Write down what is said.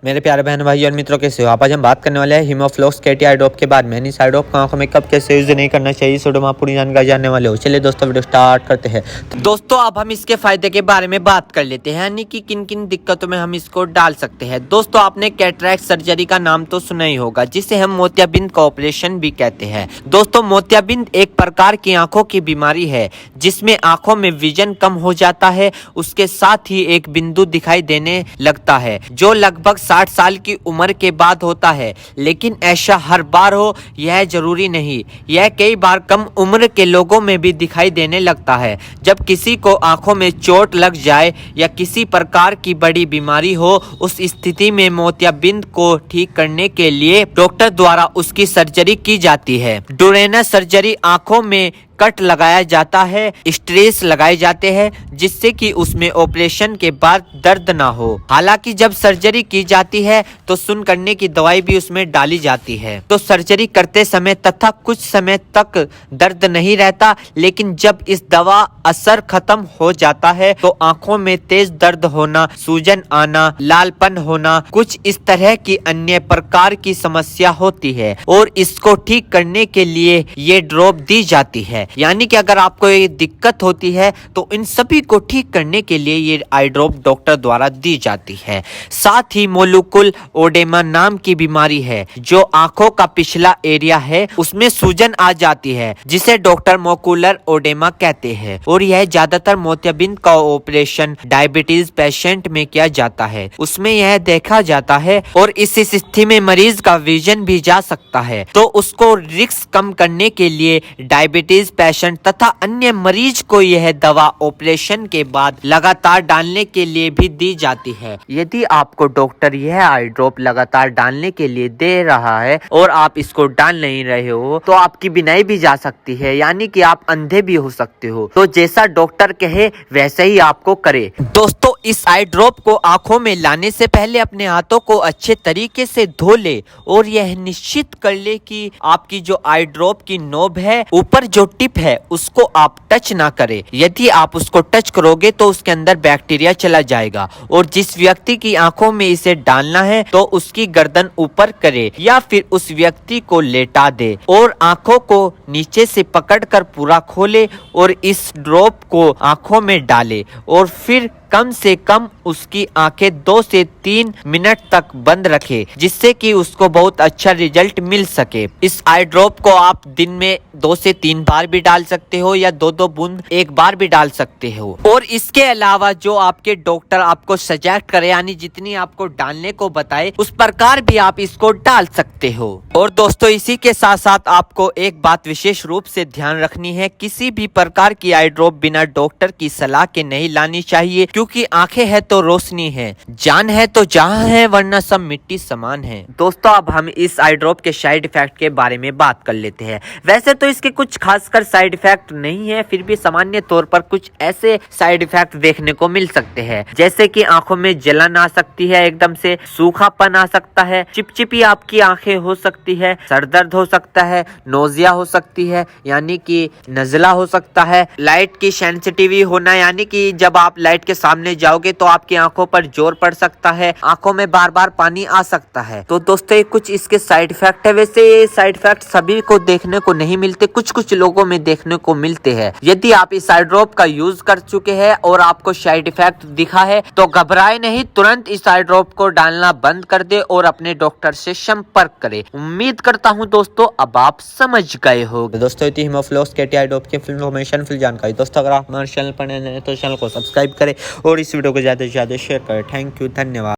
मेरे प्यारे बहन भाई और मित्रों, कैसे हो आप? आज हम बात करने वाले हैं हीमोफ्लोक्स केटी आई ड्रॉप के बाद में। इस आई ड्रॉप को आंखों में कब कैसे यूज नहीं करना चाहिए, इस वीडियो में आप पूरी जानकारी जानने वाले हो। चलिए दोस्तों, वीडियो स्टार्ट करते हैं। तो दोस्तों, अब हम इसके फायदे के बारे में बात कर लेते हैं, यानी कि किन किन दिक्कतों में हम इसको डाल सकते हैं। दोस्तों, आपने कैटरैक्ट सर्जरी का नाम तो सुना ही होगा, जिसे हम मोतियाबिंद का ऑपरेशन भी कहते हैं। दोस्तों, मोतियाबिंद एक प्रकार की आंखों की बीमारी है जिसमें आंखों में विजन कम हो जाता है, उसके साथ ही एक बिंदु दिखाई देने लगता है जो लगभग 60 साल की उम्र के बाद होता है। लेकिन ऐसा हर बार हो यह जरूरी नहीं, यह कई बार कम उम्र के लोगों में भी दिखाई देने लगता है। जब किसी को आंखों में चोट लग जाए या किसी प्रकार की बड़ी बीमारी हो, उस स्थिति में मोतियाबिंद को ठीक करने के लिए डॉक्टर द्वारा उसकी सर्जरी की जाती है। डोरेना सर्जरी आंखों में कट लगाया जाता है, स्ट्रेस लगाए जाते हैं जिससे कि उसमें ऑपरेशन के बाद दर्द ना हो। हालांकि जब सर्जरी की जाती है तो सुन्न करने की दवाई भी उसमें डाली जाती है। तो सर्जरी करते समय तथा कुछ समय तक दर्द नहीं रहता, लेकिन जब इस दवा असर खत्म हो जाता है तो आंखों में तेज दर्द होना, सूजन आना, लालपन होना, कुछ इस तरह की अन्य प्रकार की समस्या होती है और इसको ठीक करने के लिए ये ड्रॉप दी जाती है। यानी कि अगर आपको ये दिक्कत होती है तो इन सभी को ठीक करने के लिए ये आई ड्रॉप डॉक्टर द्वारा दी जाती है। साथ ही मोलुकुल ओडेमा नाम की बीमारी है जो आंखों का पिछला एरिया है उसमें सूजन आ जाती है, जिसे डॉक्टर मोकुलर ओडेमा कहते हैं। और यह ज्यादातर मोतियाबिंद का ऑपरेशन डायबिटीज पेशेंट में किया जाता है, उसमें यह देखा जाता है और इस स्थिति में मरीज का विजन भी जा सकता है। तो उसको रिस्क कम करने के लिए डायबिटीज पेशेंट तथा अन्य मरीज को यह दवा ऑपरेशन के बाद लगातार डालने के लिए भी दी जाती है। यदि आपको डॉक्टर यह आई ड्रॉप लगातार डालने के लिए दे रहा है और आप इसको डाल नहीं रहे हो तो आपकी बीनाई भी जा सकती है, यानी कि आप अंधे भी हो सकते हो। तो जैसा डॉक्टर कहे वैसे ही आपको करे। दोस्तों, इस आई ड्रॉप को आंखों में लाने से पहले अपने हाथों को अच्छे तरीके से धो ले और यह निश्चित कर ले कि आपकी जो आई ड्रॉप की नोब है, ऊपर जो टिप है, उसको आप टच ना करें। यदि आप उसको टच करोगे तो उसके अंदर बैक्टीरिया चला जाएगा। और जिस व्यक्ति की आंखों में इसे डालना है तो उसकी गर्दन ऊपर करे या फिर उस व्यक्ति को लेटा दे और आंखों को नीचे से पकड़कर पूरा खोले और इस ड्रॉप को आंखों में डाले और फिर कम से कम उसकी आंखें 2 से 3 मिनट तक बंद रखे, जिससे कि उसको बहुत अच्छा रिजल्ट मिल सके। इस आई ड्रॉप को आप दिन में 2 से 3 बार भी डाल सकते हो या 2-2 बूंद एक बार भी डाल सकते हो। और इसके अलावा जो आपके डॉक्टर आपको सजेस्ट करे, यानी जितनी आपको डालने को बताए उस प्रकार भी आप इसको डाल सकते हो। और दोस्तों, इसी के साथ साथ आपको एक बात विशेष रूप से ध्यान रखनी है, किसी भी प्रकार की आई ड्रॉप बिना डॉक्टर की सलाह के नहीं लानी चाहिए, क्योंकि आंखें है तो रोशनी है, जान है तो जहां है, वरना सब मिट्टी समान है। दोस्तों, अब हम इस आई ड्रॉप के साइड इफेक्ट के बारे में बात कर लेते हैं। वैसे तो इसके कुछ खासकर साइड इफेक्ट नहीं है, फिर भी सामान्य तौर पर कुछ ऐसे साइड इफेक्ट देखने को मिल सकते हैं, जैसे कि आंखों में जलन आ सकती है, एकदम से सूखापन आ सकता है, चिपचिपी आपकी आंखें हो सकती है, सर दर्द हो सकता है, नोजिया हो सकती है यानी कि नजला हो सकता है, लाइट की सेंसिटिविटी होना, यानी कि जब आप लाइट के सामने जाओगे तो आपकी आंखों पर जोर पड़ सकता है, आंखों में बार बार पानी आ सकता है। तो दोस्तों, ये कुछ इसके साइड इफेक्ट है। वैसे ये साइड इफेक्ट सभी को देखने को नहीं मिलते, कुछ कुछ लोगों में देखने को मिलते हैं। यदि आप इस आई ड्रॉप का यूज कर चुके हैं और आपको साइड इफेक्ट दिखा है तो घबराए नहीं, तुरंत इस आई ड्रॉप को डालना बंद कर दे और अपने डॉक्टर से संपर्क करे। उम्मीद करता हूँ दोस्तों अब आप समझ गए हो। दोस्तों, हीमोफ्लोक्स केटी आई ड्रॉप की फुल इन्फॉर्मेशन, फुल जानकारी। दोस्तों, अगर आप हमारे चैनल पर नए हैं तो चैनल को सब्सक्राइब करें और इस वीडियो को ज्यादा से ज्यादा शेयर करें। थैंक यू, धन्यवाद।